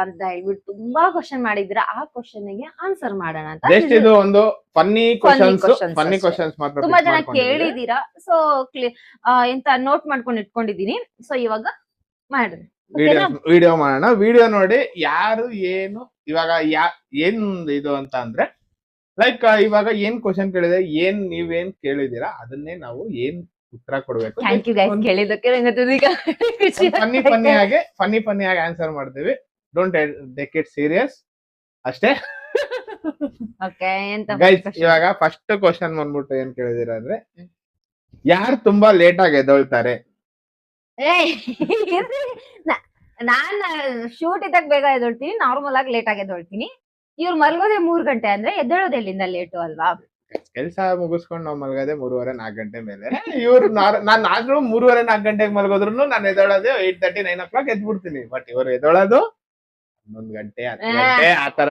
ಅಂತ ಹೇಳ್ಬಿಟ್ಟು ತುಂಬಾ ಕ್ವಶನ್ ಮಾಡಿದ್ರ ಆ ಕ್ವಶನ್ ಗೆ ಆನ್ಸರ್ ಮಾಡೋಣ ಅಂತ ಜಸ್ಟ್ ಇದು ಒಂದು ಫನ್ನಿ ಕ್ವಶನ್ಸ್ ಮಾತ್ರ ತುಂಬಾ ಜನ ಕೇಳಿದೀರಾ. ಸೊ ಎಂತ ನೋಟ್ ಮಾಡ್ಕೊಂಡು ಇಟ್ಕೊಂಡಿದೀನಿ. ಸೊ ಇವಾಗ ಮಾಡ್ರಿ ವಿಡಿಯೋ ಮಾಡೋಣ. ವಿಡಿಯೋ ನೋಡಿ ಯಾರು ಏನು ಇವಾಗ ಏನ್ ಇದು ಅಂತ ಅಂದ್ರೆ ಲೈಕ್ ಇವಾಗ ಏನ್ ಕ್ವಶನ್ ಕೇಳಿದೆ, ನೀವೇನ್ ಕೇಳಿದೀರಾ ಅದನ್ನೇ ನಾವು ಏನ್ ಉತ್ತರ ಕೊಡ್ಬೇಕು. ಥ್ಯಾಂಕ್ ಯು ಗೈಸ್ ಕೇಳಿದ್ದಕ್ಕೆ. ಫನ್ನಿ ಆಗಿ ಆನ್ಸರ್ ಮಾಡ್ತೀವಿ. ಡೋಂಟ್ ಟೇಕ್ ಇಟ್ ಸೀರಿಯಸ್ ಅಷ್ಟೇ. ಗೈಸ್ ಇವಾಗ ಫಸ್ಟ್ ಕ್ವಶನ್ ಬಂದ್ಬಿಟ್ಟು ಏನ್ ಕೇಳಿದೀರಾ ಅಂದ್ರೆ, ಯಾರು ತುಂಬಾ ಲೇಟ್ ಆಗಿ ಎದ್ದೊಳ್ತಾರೆ? ನಾನ್ ಶೂಟ್ ಇದ್ದಾಗ ಬೇಗ ಎದ್ದೊಳ್ತೀನಿ, ನಾರ್ಮಲ್ ಆಗಿ ಲೇಟ್ ಆಗಿ ಎದ್ದೊಳ್ತೀನಿ. ಇವ್ರು ಮಲ್ಗೋದೆ 3 ಗಂಟೆ ಅಂದ್ರೆ ಎದ್ದೇಳೋದು ಎಲ್ಲಿಂದ ಲೇಟು ಅಲ್ವಾ? ಕೆಲ್ಸ ಮುಗಿಸ್ಕೊಂಡು ನಾವ್ ಮಲ್ಗೋದೆ 3:30-4 ಗಂಟೆ ಮೇಲೆ. ಇವ್ರು ನಾನ್ ಆದ್ರೂ 3:30-4 ಗಂಟೆಗೆ ಮಲ್ಗೋದ್ರು ನಾನು ಎದ್ದೊಳೋದು 8:30-9 o'clock ಎದ್ಬಿಡ್ತೀನಿ. ಬಟ್ ಇವ್ರು ಎದ್ದೊಳೋದು 11 ಗಂಟೆ 10 ಗಂಟೆ ಆತರ